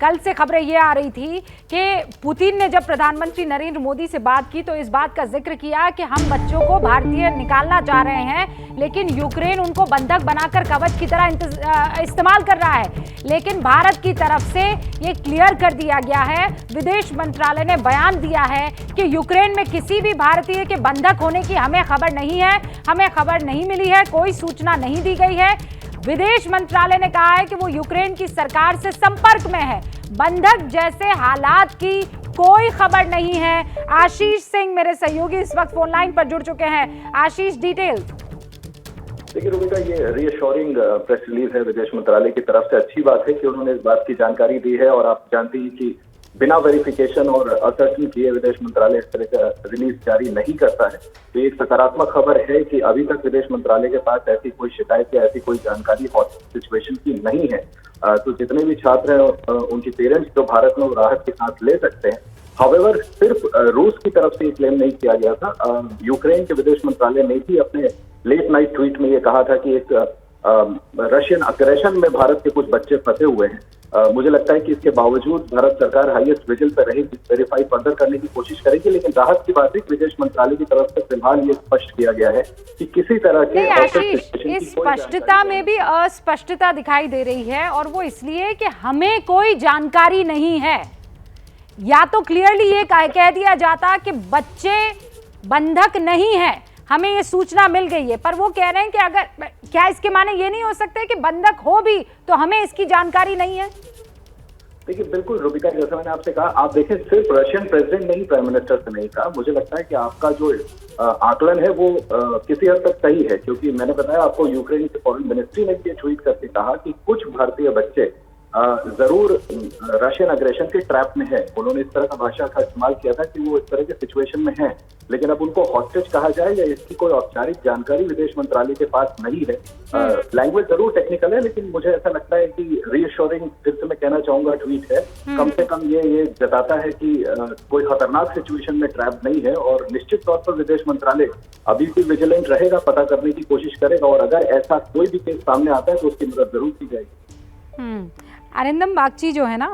कल से खबरें ये आ रही थी कि पुतिन ने जब प्रधानमंत्री नरेंद्र मोदी से बात की तो इस बात का जिक्र किया कि हम बच्चों को भारतीय निकालना चाह रहे हैं, लेकिन यूक्रेन उनको बंधक बनाकर कवच की तरह इस्तेमाल कर रहा है। लेकिन भारत की तरफ से ये क्लियर कर दिया गया है, विदेश मंत्रालय ने बयान दिया है कि यूक्रेन में किसी भी भारतीय के बंधक होने की हमें खबर नहीं है, हमें खबर नहीं मिली है, कोई सूचना नहीं दी गई है। विदेश मंत्रालय ने कहा है कि वो यूक्रेन की सरकार से संपर्क में है, बंधक जैसे हालात की कोई खबर नहीं है। आशीष सिंह मेरे सहयोगी इस वक्त फोन लाइन पर जुड़ चुके हैं। आशीष, डिटेल। देखिए रुबिका, ये रीअश्योरिंग प्रेस रिलीज है विदेश मंत्रालय की तरफ से। अच्छी बात है कि उन्होंने इस बात की जानकारी दी है, और आप जानती हैं कि बिना वेरिफिकेशन और असर्टन किए विदेश मंत्रालय इस तरह का रिलीज जारी नहीं करता है। तो एक सकारात्मक खबर है कि अभी तक विदेश मंत्रालय के पास ऐसी कोई शिकायत या ऐसी कोई जानकारी सिचुएशन की नहीं है। तो जितने भी छात्र हैं उनके पेरेंट्स जो भारत में राहत के साथ ले सकते हैं। हाउएवर सिर्फ रूस की तरफ से क्लेम नहीं किया गया था। यूक्रेन के विदेश मंत्रालय ने भी अपने लेट नाइट ट्वीट में ये कहा था कि एक रशियन अग्रेशन में भारत के कुछ बच्चे फंसे हुए हैं। मुझे लगता है कि इसके बावजूद भारत सरकार हाईएस्ट विजिल पर रहेगी, वेरीफाई फर्दर करने की कोशिश करेगी। लेकिन राहत की बात है विदेश मंत्रालय की तरफ से फिलहाल ये स्पष्ट किया गया है कि किसी तरह के आशीष, इस स्पष्टता में भी अस्पष्टता दिखाई दे रही है, और वो इसलिए कि हमें कोई जानकारी नहीं है। या तो क्लियरली ये कह दिया जाता कि बच्चे बंधक नहीं है, हमें ये सूचना मिल गई है, पर वो कह रहे हैं कि अगर क्या इसके माने ये नहीं हो सकते कि बंधक हो भी तो हमें इसकी जानकारी नहीं है। देखिए बिल्कुल रुबिका, जैसा मैंने आपसे कहा, आप देखें सिर्फ रशियन प्रेसिडेंट ने ही प्राइम मिनिस्टर से नहीं कहा। मुझे लगता है कि आपका जो आकलन है वो किसी हद तक सही है, क्योंकि मैंने बताया आपको यूक्रेन के फॉरेन मिनिस्ट्री ने ये ट्वीट करके कहा कि कुछ भारतीय बच्चे जरूर रशियन अग्रेशन के ट्रैप में है। उन्होंने इस तरह का भाषा का इस्तेमाल किया था कि वो इस तरह के सिचुएशन में है, लेकिन अब उनको हॉस्टेज कहा जाए या इसकी कोई औपचारिक जानकारी विदेश मंत्रालय के पास नहीं है। लैंग्वेज जरूर टेक्निकल है, लेकिन मुझे ऐसा लगता है कि रीअश्योरिंग, फिर से मैं कहना चाहूंगा, ट्वीट है। कम से कम ये जताता है कि कोई खतरनाक सिचुएशन में ट्रैप नहीं है, और निश्चित तौर पर विदेश मंत्रालय अभी भी विजिलेंट रहेगा, पता करने की कोशिश करेगा, और अगर ऐसा कोई भी केस सामने आता है तो उसकी मदद जरूर की जाएगी। अरिंदम बागची जो है ना,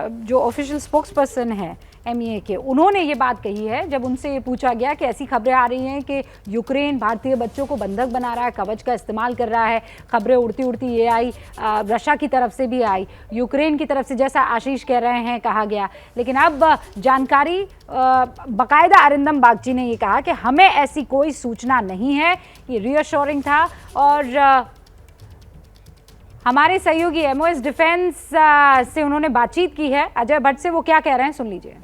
जो ऑफिशियल स्पोक्स पर्सन है MEA के, उन्होंने ये बात कही है जब उनसे ये पूछा गया कि ऐसी खबरें आ रही हैं कि यूक्रेन भारतीय बच्चों को बंधक बना रहा है, कवच का इस्तेमाल कर रहा है। खबरें उड़ती उड़ती ये आई, रशिया की तरफ से भी आई, यूक्रेन की तरफ से, जैसा आशीष कह रहे हैं, कहा गया। लेकिन अब जानकारी बाकायदा अरिंदम बागची ने ये कहा कि हमें ऐसी कोई सूचना नहीं है। ये रीअश्योरिंग था। और हमारे सहयोगी MOS डिफेंस से उन्होंने बातचीत की है, अजय भट्ट से। वो क्या कह रहे हैं सुन लीजिए।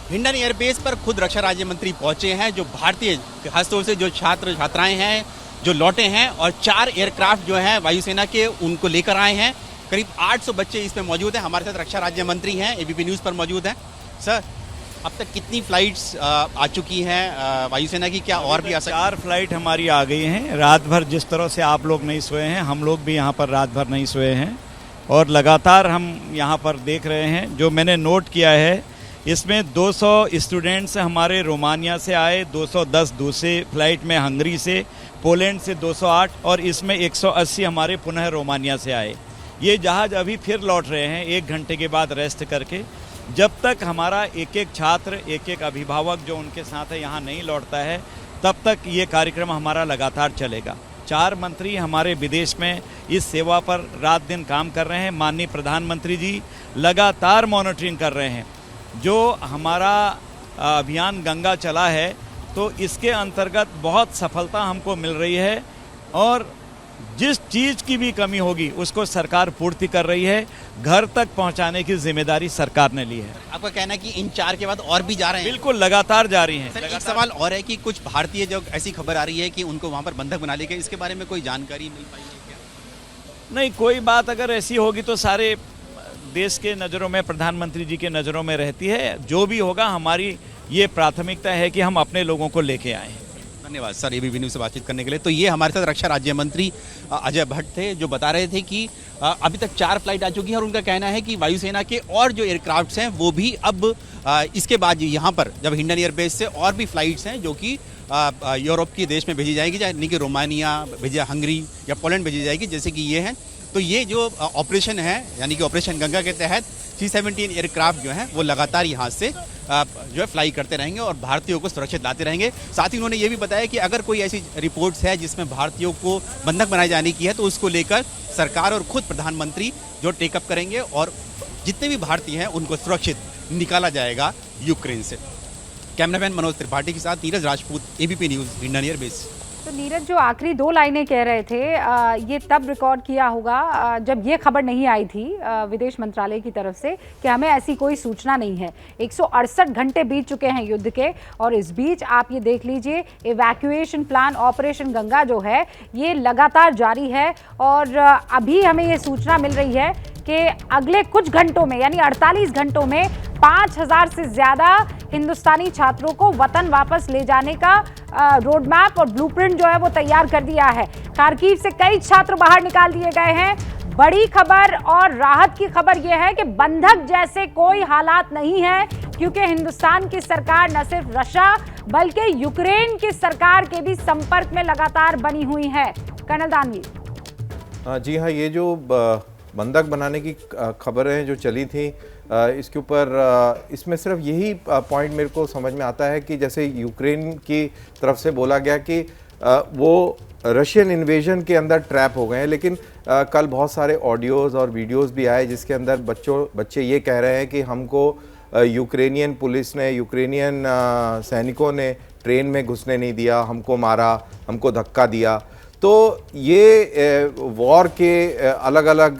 हिंडन एयरबेस पर खुद रक्षा राज्य मंत्री पहुंचे हैं। जो भारतीय खासतौर से जो छात्र छात्राएं हैं जो लौटे हैं, और 4 एयरक्राफ्ट जो हैं वायुसेना के, उनको लेकर आए हैं। करीब 800 बच्चे इसमें मौजूद हैं। हमारे साथ रक्षा राज्य मंत्री हैं, ABP न्यूज़ पर मौजूद हैं। सर, अब तक कितनी फ्लाइट्स आ चुकी हैं वायुसेना की? क्या और भी आ सकती? 4 फ्लाइट हमारी आ गई हैं। रात भर जिस तरह से आप लोग नहीं सोए हैं, हम लोग भी यहाँ पर रात भर नहीं सोए हैं, और लगातार हम यहाँ पर देख रहे हैं। जो मैंने नोट किया है, इसमें 200 स्टूडेंट्स हमारे रोमानिया से आए, 210 दूसरे फ्लाइट में हंगरी से, पोलैंड से 208, और इसमें 180 हमारे पुनः रोमानिया से आए। ये जहाज़ अभी फिर लौट रहे हैं 1 घंटे के बाद रेस्ट करके। जब तक हमारा एक एक छात्र, एक एक अभिभावक जो उनके साथ है यहाँ नहीं लौटता है, तब तक ये कार्यक्रम हमारा लगातार चलेगा। 4 मंत्री हमारे विदेश में इस सेवा पर रात दिन काम कर रहे हैं। माननीय प्रधानमंत्री जी लगातार मॉनिटरिंग कर रहे हैं। जो हमारा अभियान गंगा चला है, तो इसके अंतर्गत बहुत सफलता हमको मिल रही है, और जिस चीज की भी कमी होगी उसको सरकार पूर्ति कर रही है। घर तक पहुंचाने की जिम्मेदारी सरकार ने ली है। आपका कहना है कि इन 4 के बाद और भी जा रहे हैं? बिल्कुल, लगातार जा रही हैं। सर, एक सवाल और है कि कुछ भारतीय, जो ऐसी खबर आ रही है कि उनको वहां पर बंधक बना लिया गया, इसके बारे में कोई जानकारी मिल पाई है क्या? नहीं, कोई बात अगर ऐसी होगी तो सारे देश के नज़रों में, प्रधानमंत्री जी के नज़रों में रहती है। जो भी होगा, हमारी ये प्राथमिकता है कि हम अपने लोगों को लेके आए। धन्यवाद सर एबीपी न्यूज़ से बातचीत करने के लिए। तो ये हमारे साथ रक्षा राज्य मंत्री अजय भट्ट थे, जो बता रहे थे कि अभी तक 4 फ्लाइट आ चुकी हैं और उनका कहना है कि वायुसेना के और जो एयरक्राफ्ट्स हैं वो भी अब इसके बाद यहाँ पर जब हिंडन एयरबेस से और भी फ्लाइट्स हैं जो कि यूरोप के देश में भेजी जाएगी, यानी कि रोमानिया भेजी, हंगरी या पोलैंड भेजी जाएगी, जैसे कि ये हैं। तो ये जो ऑपरेशन है यानी कि ऑपरेशन गंगा के तहत C-17 एयरक्राफ्ट जो हैं वो लगातार यहाँ से जो है फ्लाई करते रहेंगे और भारतीयों को सुरक्षित लाते रहेंगे। साथ ही उन्होंने ये भी बताया कि अगर कोई ऐसी रिपोर्ट्स है जिसमें भारतीयों को बंधक बनाए जाने की है तो उसको लेकर सरकार और खुद प्रधानमंत्री जो टेकअप करेंगे और जितने भी भारतीय हैं उनको सुरक्षित निकाला जाएगा यूक्रेन से। कैमरामैन मनोज त्रिपाठी के साथ Neeraj Rajput, ABP news, Hindon airbase. तो नीरज, जो आखिरी 2 लाइनें कह रहे थे ये तब रिकॉर्ड किया होगा जब ये खबर नहीं आई थी विदेश मंत्रालय की तरफ से कि हमें ऐसी कोई सूचना नहीं है। 168 घंटे बीत चुके हैं युद्ध के और इस बीच आप ये देख लीजिए इवैक्यूएशन प्लान ऑपरेशन गंगा जो है ये लगातार जारी है और अभी हमें ये सूचना मिल रही है कि अगले कुछ घंटों में यानी 48 घंटों में 5000 से ज़्यादा हिंदुस्तानी छात्रों को वतन वापस ले जाने का रोड मैप और ब्लूप्रिंट जो है वो तैयार कर दिया है। खार्किव से कई छात्र बाहर निकाल दिए गए हैं। बड़ी खबर और राहत की खबर यह है कि बंधक जैसे कोई हालात नहीं है, क्योंकि हिंदुस्तान की सरकार न सिर्फ रशिया बल्कि यूक्रेन की सरकार के भी संपर्क में लगातार बनी हुई है। कर्नल दानवी। जी हाँ, ये जो बंधक बनाने की खबरें जो चली थी इसके ऊपर इसमें सिर्फ यही पॉइंट मेरे को समझ में आता है कि जैसे यूक्रेन की तरफ से बोला गया कि वो रशियन इन्वेजन के अंदर ट्रैप हो गए हैं, लेकिन कल बहुत सारे ऑडियोज़ और वीडियोस भी आए जिसके अंदर बच्चे ये कह रहे हैं कि हमको यूक्रेनियन पुलिस ने, यूक्रेनियन सैनिकों ने ट्रेन में घुसने नहीं दिया, हमको मारा, हमको धक्का दिया। तो ये वॉर के अलग अलग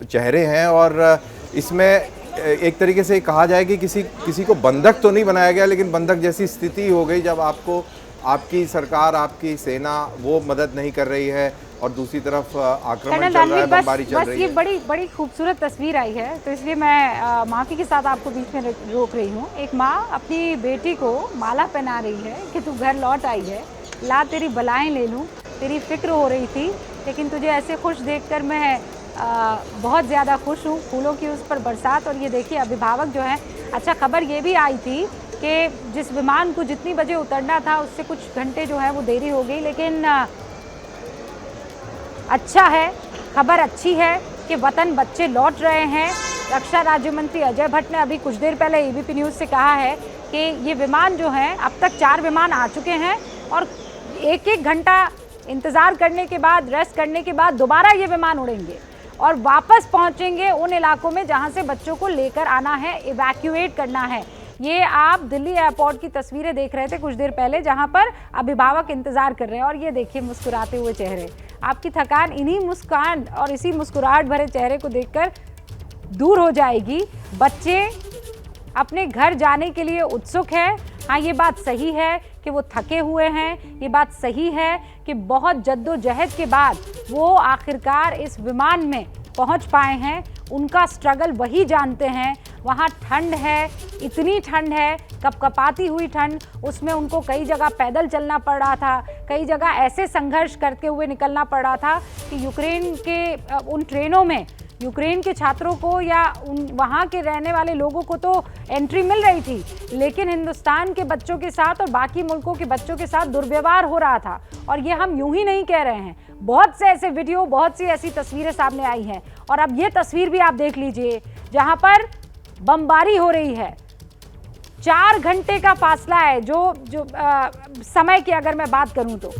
चेहरे हैं और इसमें एक तरीके से कहा जाए कि किसी को बंधक तो नहीं बनाया गया, लेकिन बंधक जैसी स्थिति हो गई जब आपकी सरकार, आपकी सेना वो मदद नहीं कर रही है और दूसरी तरफ आक्रमण चल रहा है, बमबारी चल रही है। ये बड़ी खूबसूरत तस्वीर आई है, तो इसलिए मैं माफ़ी के साथ आपको बीच में रोक रही हूँ। एक माँ अपनी बेटी को माला पहना रही है कि तू घर लौट आई है, ला तेरी बलाएं ले लूँ, तेरी फिक्र हो रही थी, लेकिन तुझे ऐसे खुश देखकर मैं बहुत ज़्यादा खुश हूँ। फूलों की उस पर बरसात। और ये देखिए अभिभावक जो है, अच्छा खबर ये भी आई थी कि जिस विमान को जितनी बजे उतरना था उससे कुछ घंटे जो है वो देरी हो गई, लेकिन अच्छा है, खबर अच्छी है कि वतन बच्चे लौट रहे हैं। रक्षा राज्य मंत्री अजय भट्ट ने अभी कुछ देर पहले एबीपी न्यूज़ से कहा है कि ये विमान जो हैं, अब तक 4 विमान आ चुके हैं और 1-1 घंटा इंतज़ार करने के बाद, रेस्ट करने के बाद दोबारा ये विमान उड़ेंगे और वापस पहुंचेंगे उन इलाकों में जहां से बच्चों को लेकर आना है, इवैक्यूएट करना है। ये आप दिल्ली एयरपोर्ट की तस्वीरें देख रहे थे कुछ देर पहले, जहां पर अभिभावक इंतजार कर रहे हैं और ये देखिए मुस्कुराते हुए चेहरे। आपकी थकान इन्हीं मुस्कान और इसी मुस्कुराहट भरे चेहरे को देखकर दूर हो जाएगी। बच्चे अपने घर जाने के लिए उत्सुक है। हाँ, ये बात सही है कि वो थके हुए हैं, ये बात सही है कि बहुत जद्दोजहद के बाद वो आखिरकार इस विमान में पहुंच पाए हैं। उनका स्ट्रगल वही जानते हैं। वहाँ ठंड है, इतनी ठंड है, कपकपाती हुई ठंड, उसमें उनको कई जगह पैदल चलना पड़ रहा था, कई जगह ऐसे संघर्ष करते हुए निकलना पड़ रहा था कि यूक्रेन के उन ट्रेनों में यूक्रेन के छात्रों को या वहाँ के रहने वाले लोगों को तो एंट्री मिल रही थी, लेकिन हिंदुस्तान के बच्चों के साथ और बाकी मुल्कों के बच्चों के साथ दुर्व्यवहार हो रहा था। और ये हम यूं ही नहीं कह रहे हैं, बहुत से ऐसे वीडियो, बहुत सी ऐसी तस्वीरें सामने आई हैं। और अब ये तस्वीर भी आप देख लीजिए जहाँ पर बमबारी हो रही है। 4 घंटे का फासला है जो समय की अगर मैं बात करूं तो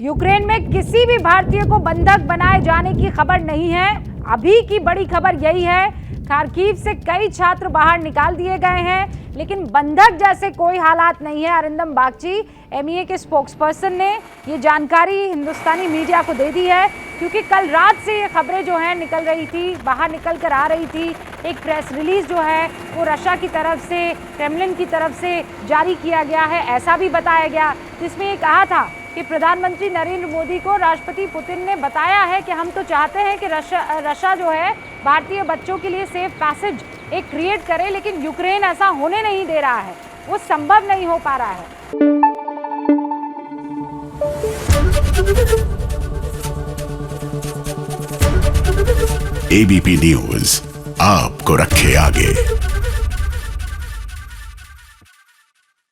यूक्रेन में किसी भी भारतीय को बंधक बनाए जाने की खबर नहीं है। अभी की बड़ी खबर यही है, खार्किव से कई छात्र बाहर निकाल दिए गए हैं, लेकिन बंधक जैसे कोई हालात नहीं है। अरिंदम बागची, एमईए के स्पोक्सपर्सन, ने ये जानकारी हिंदुस्तानी मीडिया को दे दी है, क्योंकि कल रात से ये खबरें जो हैं निकल रही थी, बाहर निकल कर आ रही थी। एक प्रेस रिलीज जो है वो रशिया की तरफ से, क्रेमलिन की तरफ से जारी किया गया है, ऐसा भी बताया गया, जिसमें ये कहा था कि प्रधानमंत्री नरेंद्र मोदी को राष्ट्रपति पुतिन ने बताया है कि हम तो चाहते हैं कि रशिया जो है भारतीय बच्चों के लिए सेफ पैसेज एक क्रिएट करे, लेकिन यूक्रेन ऐसा होने नहीं दे रहा है, वो संभव नहीं हो पा रहा है। एबीपी न्यूज आपको रखे आगे।